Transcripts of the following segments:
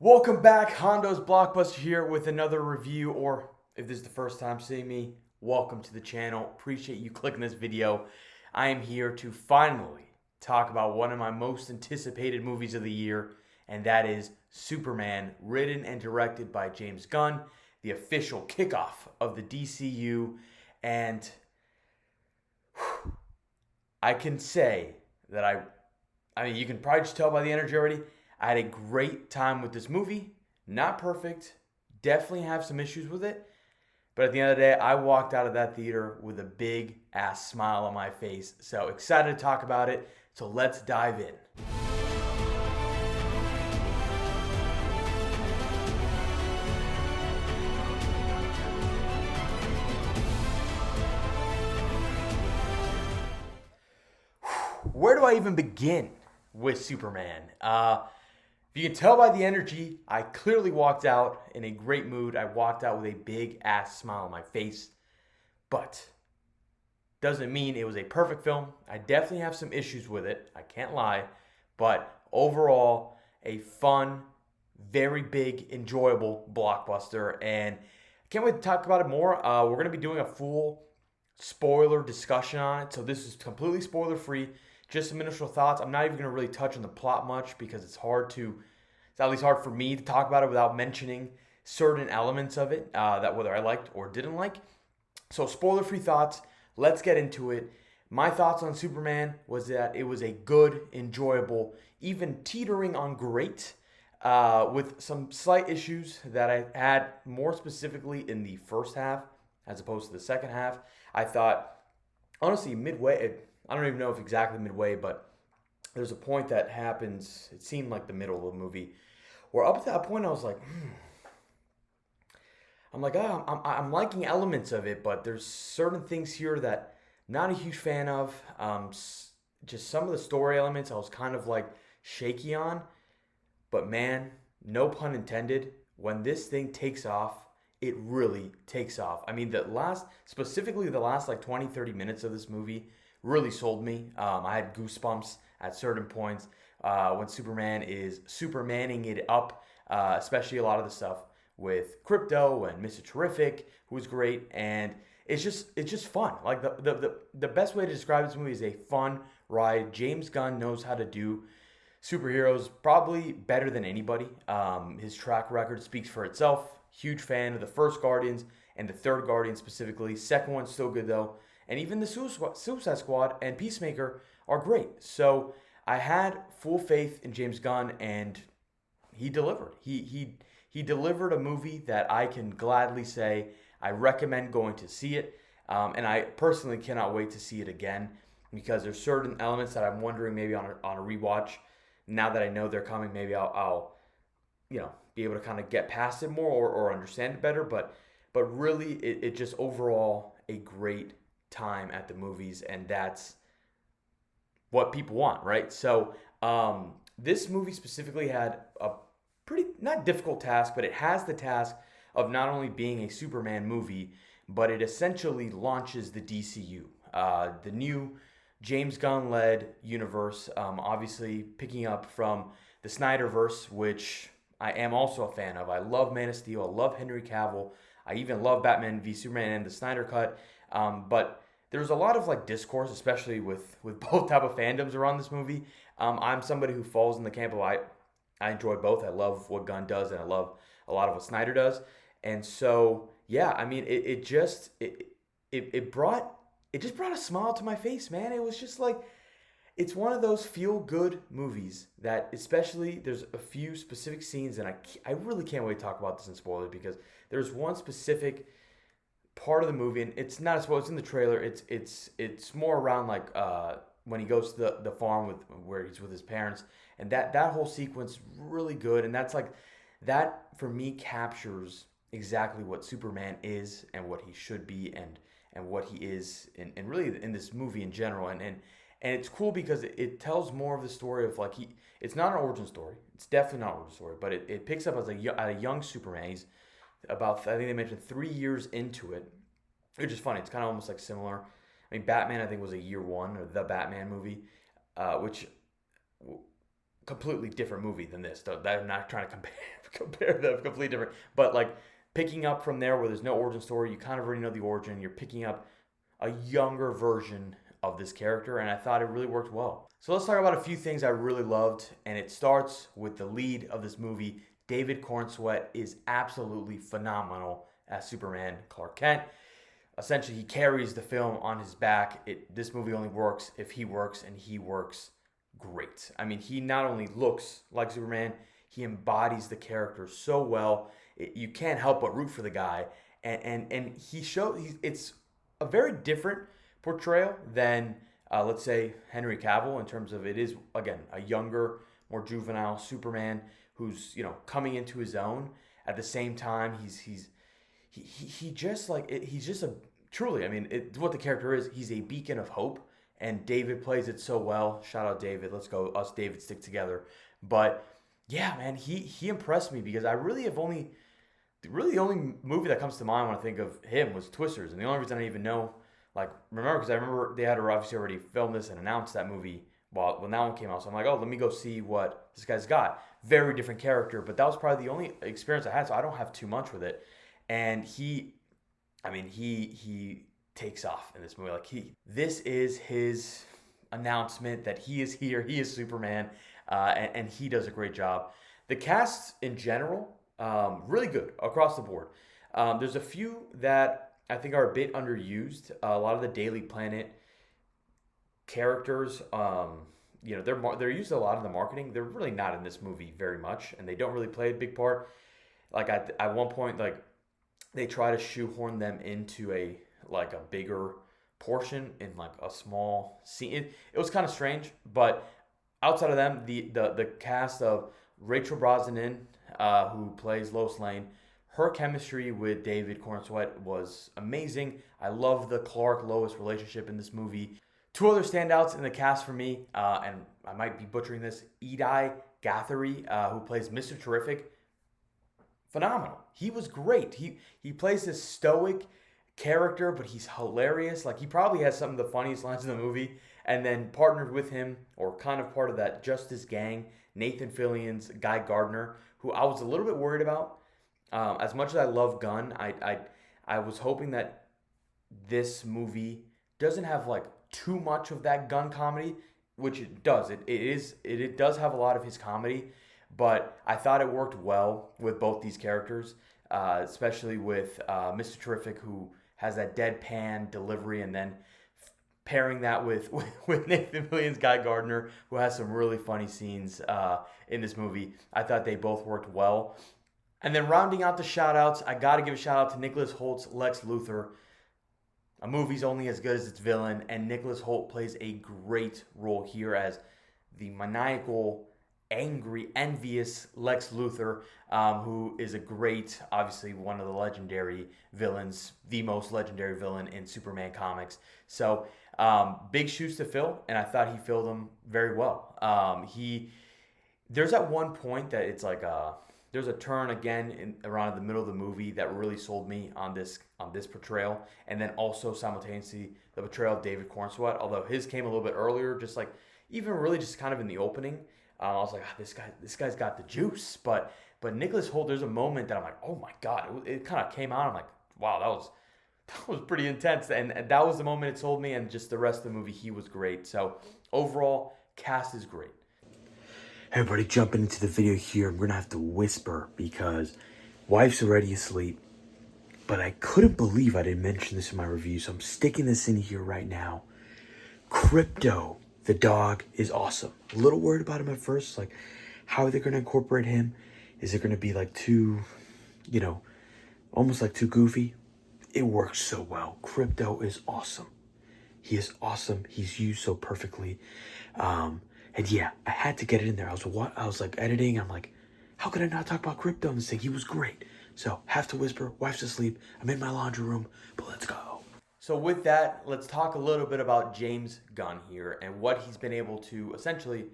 Welcome back, Hondo's Blockbuster here with another review, or if this is the first time seeing me, welcome to the channel. Appreciate you clicking this video. I am here to finally talk about one of my most anticipated movies of the year, and that is Superman, written and directed by James Gunn, the official kickoff of the DCU, and I can say that I mean, you can probably just tell by the energy already. I had a great time with this movie. Not perfect. Definitely have some issues with it. But at the end of the day, I walked out of that theater with a big ass smile on my face. So excited to talk about it. So let's dive in. Where do I even begin with Superman? If you can tell by the energy, I clearly walked out in a great mood. I walked out with a big ass smile on my face. But doesn't mean it was a perfect film. I definitely have some issues with it. I can't lie. But overall, a fun, very big, enjoyable blockbuster. And I can't wait to talk about it more. We're going to be doing a full spoiler discussion on it. So this is completely spoiler free. Just some initial thoughts. I'm not even going to really touch on the plot much because it's at least hard for me to talk about it without mentioning certain elements of it that whether I liked or didn't like. So spoiler free thoughts. Let's get into it. My thoughts on Superman was that it was a good, enjoyable, even teetering on great, with some slight issues that I had more specifically in the first half as opposed to the second half. I thought, honestly, midway, I don't even know if exactly midway, but there's a point that happens, it seemed like the middle of the movie, where up to that point I was like, I'm liking elements of it, but there's certain things here that not a huge fan of. Just some of the story elements I was kind of like shaky on. But man, no pun intended, when this thing takes off, it really takes off. I mean, specifically the last like 20, 30 minutes of this movie really sold me. I had goosebumps at certain points when Superman is Supermaning it up, especially a lot of the stuff with Crypto and Mr. Terrific, who was great, and it's just fun. Like the best way to describe this movie is a fun ride. James Gunn knows how to do superheroes probably better than anybody. His track record speaks for itself. Huge fan of the first Guardians and the third Guardian specifically. Second one's still good though, and even the Suicide Squad and Peacemaker are great. So I had full faith in James Gunn, and he delivered. He delivered a movie that I can gladly say I recommend going to see it. And I personally cannot wait to see it again because there's certain elements that I'm wondering maybe on a rewatch. Now that I know they're coming, maybe I'll be able to kind of get past it more or understand it better. But really, it just overall a great time at the movies, and that's what people want, right? So this movie specifically had a pretty, not difficult task, but it has the task of not only being a Superman movie, but it essentially launches the DCU, the new James Gunn-led universe, obviously picking up from the Snyderverse, which I am also a fan of. I love Man of Steel. I love Henry Cavill. I even love Batman v Superman and the Snyder Cut. But there's a lot of like discourse, especially with both type of fandoms around this movie. I'm somebody who falls in the camp of I enjoy both. I love what Gunn does, and I love a lot of what Snyder does. And so, yeah, I mean, it just brought a smile to my face, man. It was just like, it's one of those feel good movies that, especially, there's a few specific scenes, and I really can't wait to talk about this in spoilers because there's one specific part of the movie, and it's not a spoiler. It's in the trailer. It's more around like when he goes to the farm where he's with his parents, and that whole sequence really good, and that's like that for me captures exactly what Superman is and what he should be and what he is and really in this movie in general, and it's cool because it tells more of the story of like it's not an origin story. It's definitely not an origin story, but it picks up as a young Superman. He's about, I think they mentioned 3 years into it, which is funny. It's kind of almost like similar. Batman I think was a year one, or the Batman movie, which completely different movie than this. Though I'm not trying to compare them, completely different. But like picking up from there where there's no origin story, you kind of already know the origin. You're picking up a younger version of this character, and I thought it really worked well. So let's talk about a few things I really loved, and it starts with the lead of this movie. David Cornsweet is absolutely phenomenal as Superman Clark Kent. Essentially, he carries the film on his back. This movie only works if he works, and he works great. I mean, he not only looks like Superman, he embodies the character so well. You can't help but root for the guy, and it's a very different portrayal than let's say Henry Cavill, in terms of it is again a younger, more juvenile Superman who's coming into his own. At the same time, he just like he's just a truly. I mean, what the character is. He's a beacon of hope, and David plays it so well. Shout out David. Let's go us David stick together. But yeah, man, he impressed me because I really have only. Really, the only movie that comes to mind when I think of him was Twisters, and the only reason I even know, because I remember they had obviously already filmed this and announced that movie when that one came out. So I'm like, oh, let me go see what this guy's got. Very different character, but that was probably the only experience I had, so I don't have too much with it. And he takes off in this movie. This is his announcement that he is here. He is Superman, and he does a great job. The cast in general. Really good across the board. There's a few that I think are a bit underused. A lot of the Daily Planet characters, they're used a lot in the marketing. They're really not in this movie very much, and they don't really play a big part. Like at one point, they try to shoehorn them into a bigger portion in a small scene. It was kind of strange, but outside of them, the cast of Rachel Brosnahan, who plays Lois Lane, her chemistry with David Cornsweet was amazing. I love the Clark-Lois relationship in this movie. Two other standouts in the cast for me, and I might be butchering this, Edi Gathery, who plays Mr. Terrific. Phenomenal. He was great. He plays this stoic character, but he's hilarious. He probably has some of the funniest lines in the movie. And then partnered with him, or kind of part of that Justice Gang, Nathan Fillion's Guy Gardner, who I was a little bit worried about. As much as I love Gunn, I was hoping that this movie doesn't have too much of that Gunn comedy, which it does. It does have a lot of his comedy, but I thought it worked well with both these characters, especially with Mr. Terrific, who has that deadpan delivery, and then pairing that with Nathan Fillion's Guy Gardner, who has some really funny scenes in this movie. I thought they both worked well. And then rounding out the shout-outs, I got to give a shout-out to Nicholas Holt's Lex Luthor. A movie's only as good as its villain, and Nicholas Holt plays a great role here as the maniacal, angry, envious Lex Luthor, who is a great, obviously one of the legendary villains, the most legendary villain in Superman comics. So big shoes to fill, and I thought he filled them very well. There's at one point that it's there's a turn again around the middle of the movie that really sold me on this portrayal, and then also simultaneously the portrayal of David Cornsweet, although his came a little bit earlier, just even really just kind of in the opening. I was like, this guy's got the juice, but Nicholas Holt, there's a moment that I'm like, oh my god, it kind of came out. I'm like, wow, that was pretty intense, and that was the moment it sold me, and just the rest of the movie, he was great. So overall, cast is great. Hey everybody, jumping into the video here. I'm going to have to whisper because wife's already asleep. But I couldn't believe I didn't mention this in my review, so I'm sticking this in here right now. Crypto, the dog, is awesome. A little worried about him at first. How are they going to incorporate him? Is it going to be too, almost too goofy? It works so well. Crypto is awesome. He is awesome. He's used so perfectly. And yeah, I had to get it in there. I was editing. I'm like, how could I not talk about Crypto in this thing? He was great. So have to whisper. Wife's asleep. I'm in my laundry room, but let's go. So with that, let's talk a little bit about James Gunn here and what he's been able to essentially.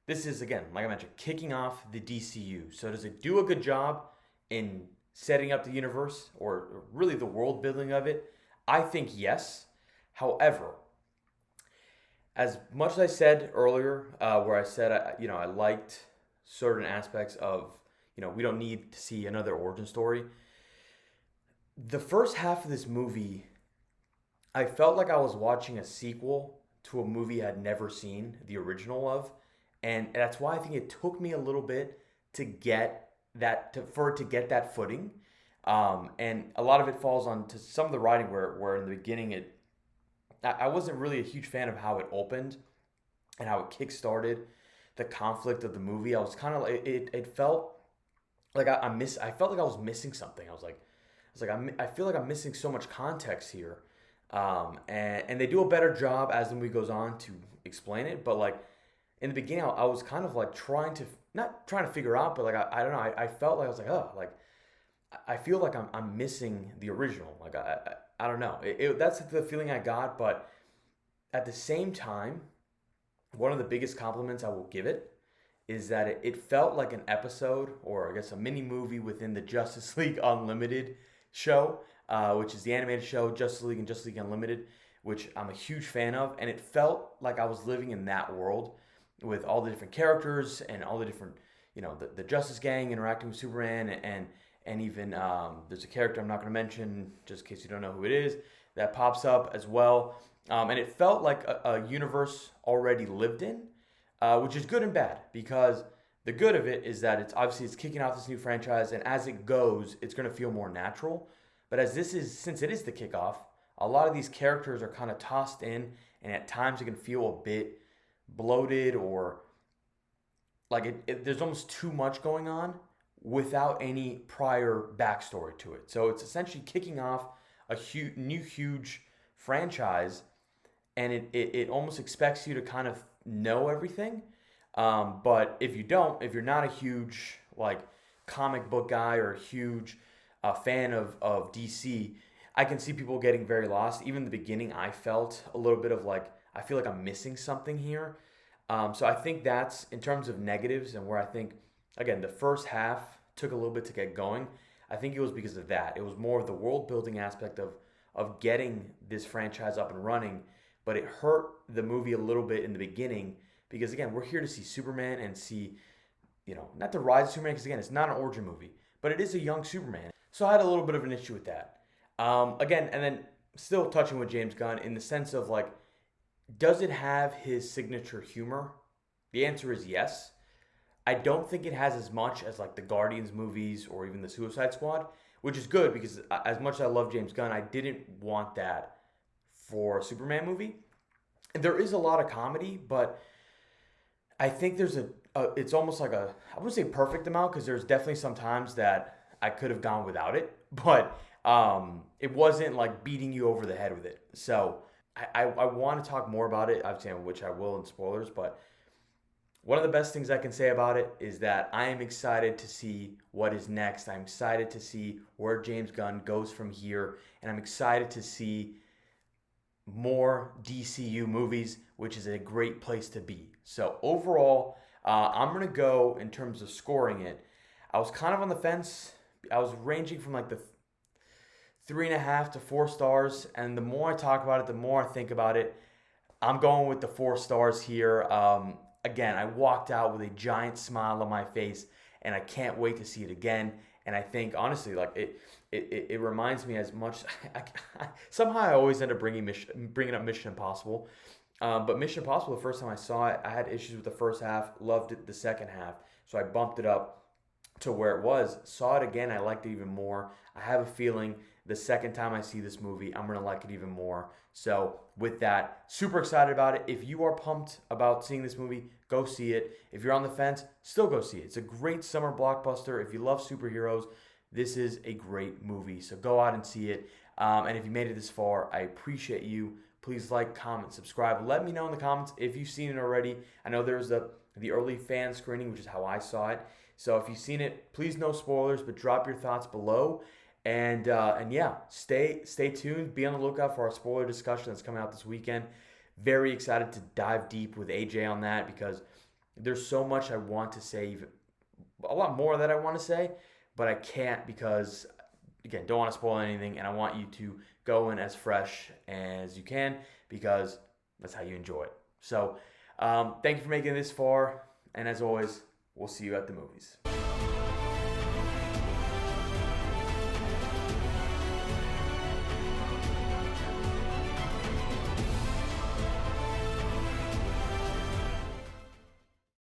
This is, again, like I mentioned, kicking off the DCU. So does it do a good job in setting up the universe or really the world building of it? I think yes. However, as much as I said earlier, where I said I liked certain aspects of, we don't need to see another origin story. The first half of this movie, I felt like I was watching a sequel to a movie I'd never seen the original of, and that's why I think it took me a little bit to get for it to get that footing. And a lot of it falls on to some of the writing where in the beginning I wasn't really a huge fan of how it opened and how it kick-started the conflict of the movie. I was kind of like it felt like I felt like I was missing something. I feel like I'm missing so much context here. And they do a better job as the movie goes on to explain it. But like in the beginning, I was kind of like not trying to figure out, but like I don't know. I felt like I was like, oh, like I feel like I'm missing the original. Like I don't know. That's the feeling I got. But at the same time, one of the biggest compliments I will give it is that it felt like an episode, or I guess a mini movie within the Justice League Unlimited show, which is the animated show Justice League and Justice League Unlimited, which I'm a huge fan of. And it felt like I was living in that world with all the different characters and all the different, the Justice Gang interacting with Superman, and even there's a character I'm not going to mention just in case you don't know who it is that pops up as well. And it felt like a universe already lived in, which is good and bad, because the good of it is that it's kicking off this new franchise, and as it goes, it's going to feel more natural. But since it is the kickoff, a lot of these characters are kind of tossed in, and at times it can feel a bit bloated, or like there's almost too much going on without any prior backstory to it. So it's essentially kicking off a huge franchise, and it almost expects you to kind of know everything. But if you're not a huge like comic book guy or a huge fan of DC, I can see people getting very lost. Even in the beginning, I felt a little bit of like, I feel like I'm missing something here. So I think that's in terms of negatives, and where I think, again, the first half took a little bit to get going. I think it was because of that. It was more of the world building aspect of getting this franchise up and running, but it hurt the movie a little bit in the beginning because, again, we're here to see Superman and see, not the rise of Superman, because, again, it's not an origin movie, but it is a young Superman. So I had a little bit of an issue with that. Again, and then still touching with James Gunn in the sense of like, does it have his signature humor? The answer is yes. I don't think it has as much as like the Guardians movies or even the Suicide Squad, which is good because as much as I love James Gunn, I didn't want that for a Superman movie. And there is a lot of comedy, but I think there's it's almost like I wouldn't say perfect amount, because there's definitely some times that I could have gone without it, but it wasn't like beating you over the head with it. So I want to talk more about it, obviously, which I will in spoilers, but one of the best things I can say about it is that I am excited to see what is next. I'm excited to see where James Gunn goes from here, and I'm excited to see more DCU movies, which is a great place to be. So overall, I'm going to go in terms of scoring it. I was kind of on the fence. I was ranging from like the 3.5 to 4 stars, and the more I talk about it, the more I think about it. I'm going with the 4 stars here. Again, I walked out with a giant smile on my face, and I can't wait to see it again. And I think, honestly, like it reminds me as much. Somehow I always end up bringing up Mission Impossible. But Mission Impossible, the first time I saw it, I had issues with the first half, loved it the second half. So I bumped it up to where it was. Saw it again, I liked it even more. I have a feeling the second time I see this movie, I'm going to like it even more. So with that, super excited about it. If you are pumped about seeing this movie, go see it. If you're on the fence, still go see it. It's a great summer blockbuster. If you love superheroes, this is a great movie. So go out and see it. And if you made it this far, I appreciate you. Please like, comment, subscribe. Let me know in the comments if you've seen it already. I know there's the early fan screening, which is how I saw it. So if you've seen it, please no spoilers, but drop your thoughts below. And yeah, stay tuned. Be on the lookout for our spoiler discussion that's coming out this weekend. Very excited to dive deep with AJ on that, because there's so much I want to say, a lot more that I want to say, but I can't because, again, don't want to spoil anything, and I want you to go in as fresh as you can, because that's how you enjoy it. So thank you for making it this far, and as always, we'll see you at the movies.